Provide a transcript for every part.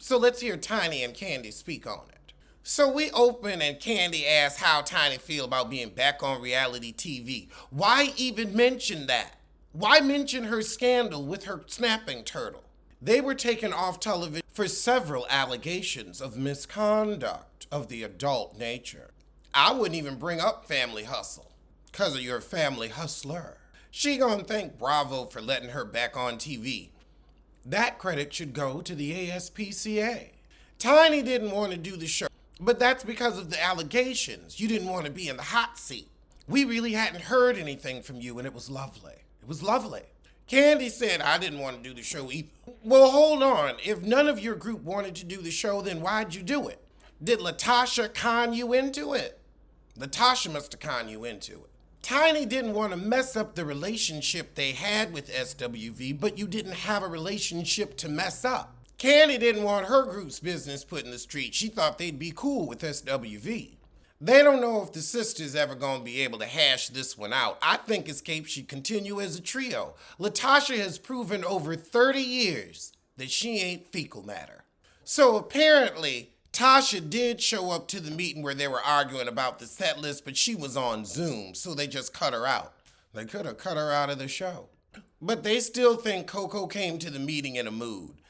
So let's hear Tiny and Kandi speak on it. So we open and Kandi asks how Tiny feel about being back on reality TV. Why even mention that? Why mention her scandal with her snapping turtle? They were taken off television for several allegations of misconduct of the adult nature. I wouldn't even bring up Family Hustle, because of your family hustler. She gonna thank Bravo for letting her back on TV. That credit should go to the ASPCA. Tiny didn't want to do the show, but that's because of the allegations. You didn't want to be in the hot seat. We really hadn't heard anything from you, and it was lovely. It was lovely. Kandi said, I didn't want to do the show either. Well, hold on. If none of your group wanted to do the show, then why'd you do it? Did Latocha con you into it? Latocha must have con you into it. Tiny didn't want to mess up the relationship they had with SWV, but you didn't have a relationship to mess up. Kandi didn't want her group's business put in the street. She thought they'd be cool with SWV. They don't know if the sisters ever gonna be able to hash this one out. I think Xscape should continue as a trio. Latocha has proven over 30 years that she ain't fecal matter. So apparently, Tasha did show up to the meeting where they were arguing about the set list, but she was on Zoom, so they just cut her out. They could have cut her out of the show. But they still think Coco came to the meeting in a mood.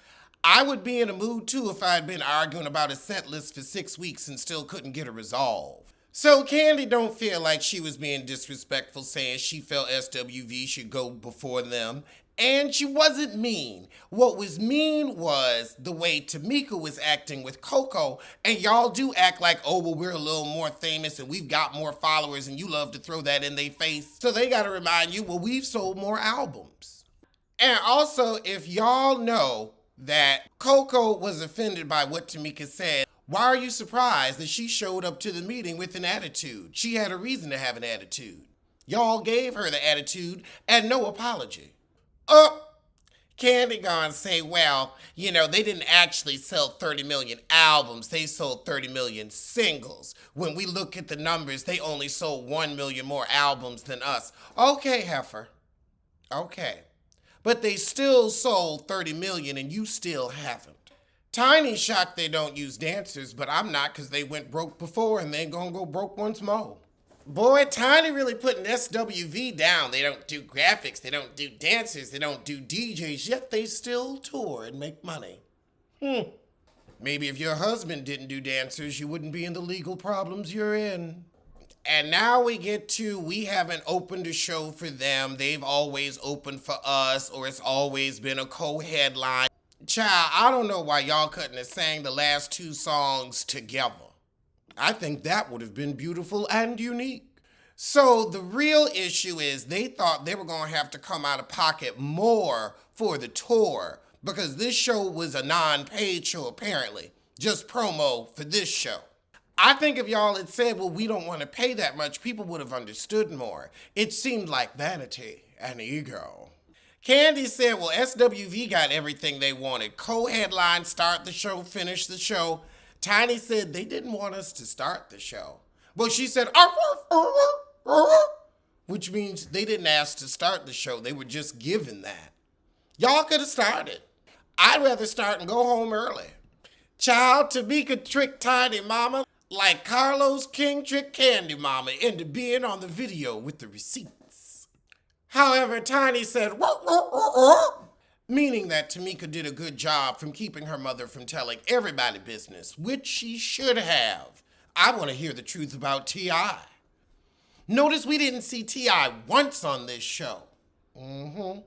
I would be in a mood too if I had been arguing about a set list for 6 weeks and still couldn't get a resolve. So Kandi don't feel like she was being disrespectful, saying she felt SWV should go before them. And she wasn't mean. What was mean was the way Tamika was acting with Coco, and y'all do act like, oh, well, we're a little more famous and we've got more followers, and you love to throw that in their face. So they gotta remind you, well, we've sold more albums. And also, if y'all know that Coco was offended by what Tamika said, why are you surprised that she showed up to the meeting with an attitude? She had a reason to have an attitude. Y'all gave her the attitude and no apology. Kandi gonna say, well, they didn't actually sell 30 million albums. They sold 30 million singles. When we look at the numbers, they only sold 1 million more albums than us. Okay, heifer. Okay. But they still sold 30 million and you still haven't. Tiny's shocked they don't use dancers, but I'm not, because they went broke before and they ain't gonna go broke once more. Boy, Tiny really putting SWV down. They don't do graphics, they don't do dancers, they don't do DJs, yet they still tour and make money. Maybe if your husband didn't do dancers, you wouldn't be in the legal problems you're in. And now we haven't opened a show for them. They've always opened for us, or it's always been a co-headline. Child, I don't know why y'all couldn't have sang the last 2 songs together. I think that would have been beautiful and unique. So the real issue is they thought they were going to have to come out of pocket more for the tour, because this show was a non-paid show apparently, just promo for this show. I think if y'all had said, well, we don't want to pay that much, people would have understood more. It seemed like vanity and ego. Kandi said, well, SWV got everything they wanted. Co-headline, start the show, finish the show. Tiny said they didn't want us to start the show. But she said, which means they didn't ask to start the show. They were just given that. Y'all could have started. I'd rather start and go home early. Child, Tamika tricked Tiny Mama like Carlos King tricked Kandi Mama into being on the video with the receipts. However, Tiny said, meaning that Tamika did a good job from keeping her mother from telling everybody business, which she should have. I want to hear the truth about T.I. Notice we didn't see T.I. once on this show. Kandi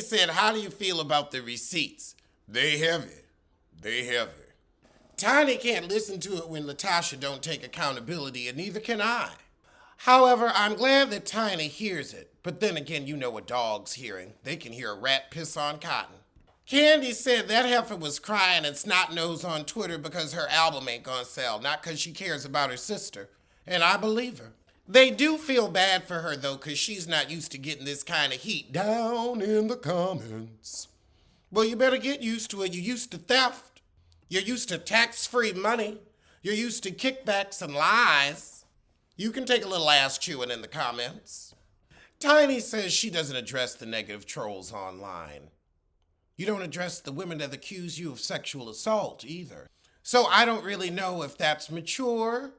said, how do you feel about the receipts? They heavy. They heavy. Tiny can't listen to it when Latocha don't take accountability, and neither can I. However, I'm glad that Tiny hears it. But then again, you know a dog's hearing. They can hear a rat piss on cotton. Kandi said that heifer was crying and snot-nosed on Twitter because her album ain't gonna sell, not because she cares about her sister. And I believe her. They do feel bad for her, though, because she's not used to getting this kind of heat down in the comments. Well, you better get used to it. You're used to theft. You're used to tax-free money. You're used to kickbacks and lies. You can take a little ass chewing in the comments. Tiny says she doesn't address the negative trolls online. You don't address the women that accuse you of sexual assault either. So I don't really know if that's mature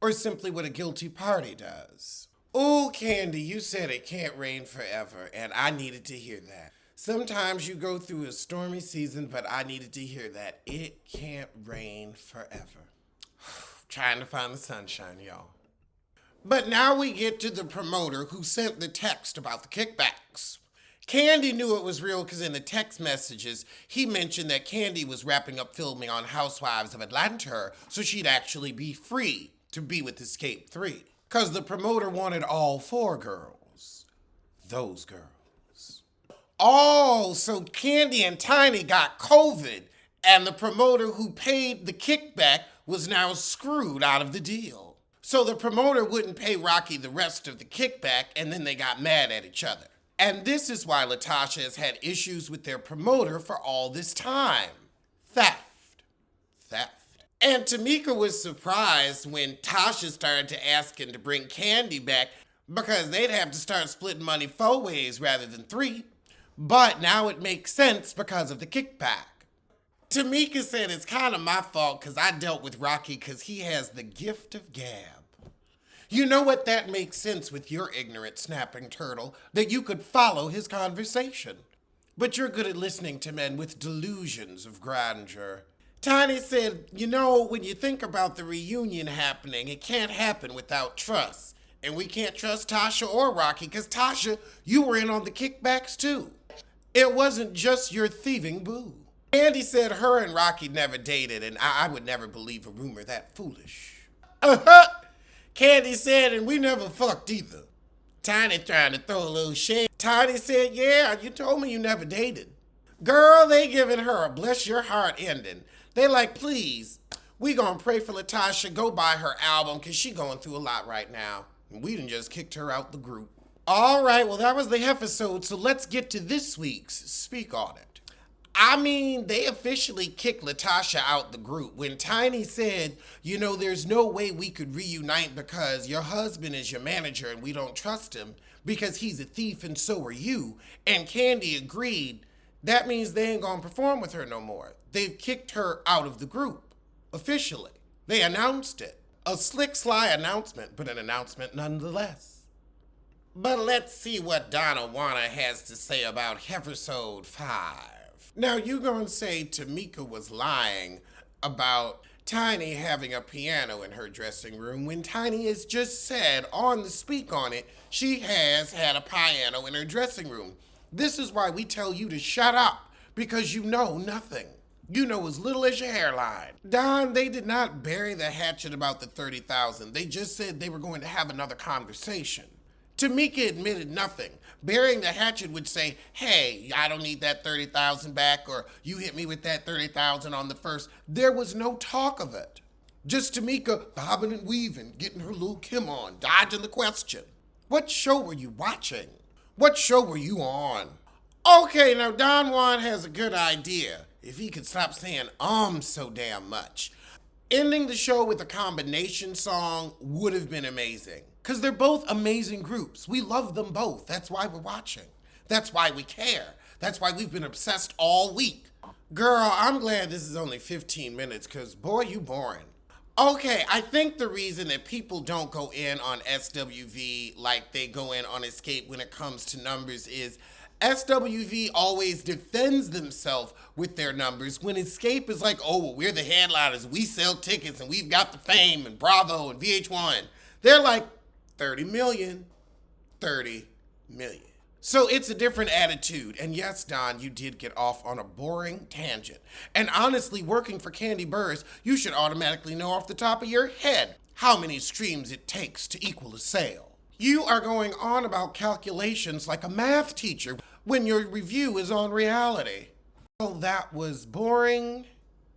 or simply what a guilty party does. Oh, Kandi, you said it can't rain forever, and I needed to hear that. Sometimes you go through a stormy season, but I needed to hear that. It can't rain forever. Trying to find the sunshine, y'all. But now we get to the promoter who sent the text about the kickbacks. Kandi knew it was real because in the text messages, he mentioned that Kandi was wrapping up filming on Housewives of Atlanta so she'd actually be free to be with Xscape 3. Because the promoter wanted all 4 girls. Those girls. Oh, so Kandi and Tiny got COVID, and the promoter who paid the kickback was now screwed out of the deal. So the promoter wouldn't pay Rocky the rest of the kickback, and then they got mad at each other. And this is why Latocha has had issues with their promoter for all this time. Theft. And Tamika was surprised when Tasha started to ask him to bring Kandi back because they'd have to start splitting money 4 ways rather than 3. But now it makes sense because of the kickback. Tamika said it's kind of my fault because I dealt with Rocky because he has the gift of gab. You know what? That makes sense with your ignorant snapping turtle, that you could follow his conversation. But you're good at listening to men with delusions of grandeur. Tiny said, you know, when you think about the reunion happening, it can't happen without trust. And we can't trust Tasha or Rocky because Tasha, you were in on the kickbacks too. It wasn't just your thieving boo. Kandi said her and Rocky never dated, and I would never believe a rumor that foolish. Kandi said, and we never fucked either. Tiny trying to throw a little shade. Tiny said, yeah, you told me you never dated. Girl, they giving her a bless your heart ending. They like, please, we gonna pray for Latocha, go buy her album, because she going through a lot right now. And we done just kicked her out the group. All right, well, that was the episode, so let's get to this week's Speak On It. I mean, they officially kicked Latocha out the group when Tiny said, you know, there's no way we could reunite because your husband is your manager and we don't trust him because he's a thief and so are you. And Kandi agreed. That means they ain't gonna perform with her no more. They've kicked her out of the group, officially. They announced it. A slick, sly announcement, but an announcement nonetheless. But let's see what Donna Wanna has to say about episode 5. Now, you gonna say Tamika was lying about Tiny having a piano in her dressing room when Tiny has just said on the Speak On It, she has had a piano in her dressing room. This is why we tell you to shut up, because you know nothing. You know as little as your hairline. Don, they did not bury the hatchet about the $30,000. They just said they were going to have another conversation. Tamika admitted nothing. Burying the hatchet would say, hey, I don't need that $30,000 back, or you hit me with that $30,000 on the first. There was no talk of it. Just Tamika bobbing and weaving, getting her little Kim on, dodging the question. What show were you watching? What show were you on? Okay, now Don Juan has a good idea. If he could stop saying so damn much. Ending the show with a combination song would have been amazing. Because they're both amazing groups. We love them both. That's why we're watching. That's why we care. That's why we've been obsessed all week. Girl, I'm glad this is only 15 minutes because, boy, you boring. Okay, I think the reason that people don't go in on SWV like they go in on Xscape when it comes to numbers is SWV always defends themselves with their numbers when Xscape is like, oh, well, we're the headliners. We sell tickets and we've got the fame and Bravo and VH1. They're like, 30 million. So it's a different attitude. And yes, Don, you did get off on a boring tangent. And honestly, working for Kandi Burruss, you should automatically know off the top of your head how many streams it takes to equal a sale. You are going on about calculations like a math teacher when your review is on reality. Well, that was boring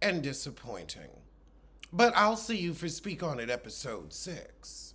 and disappointing. But I'll see you for Speak On It episode 6.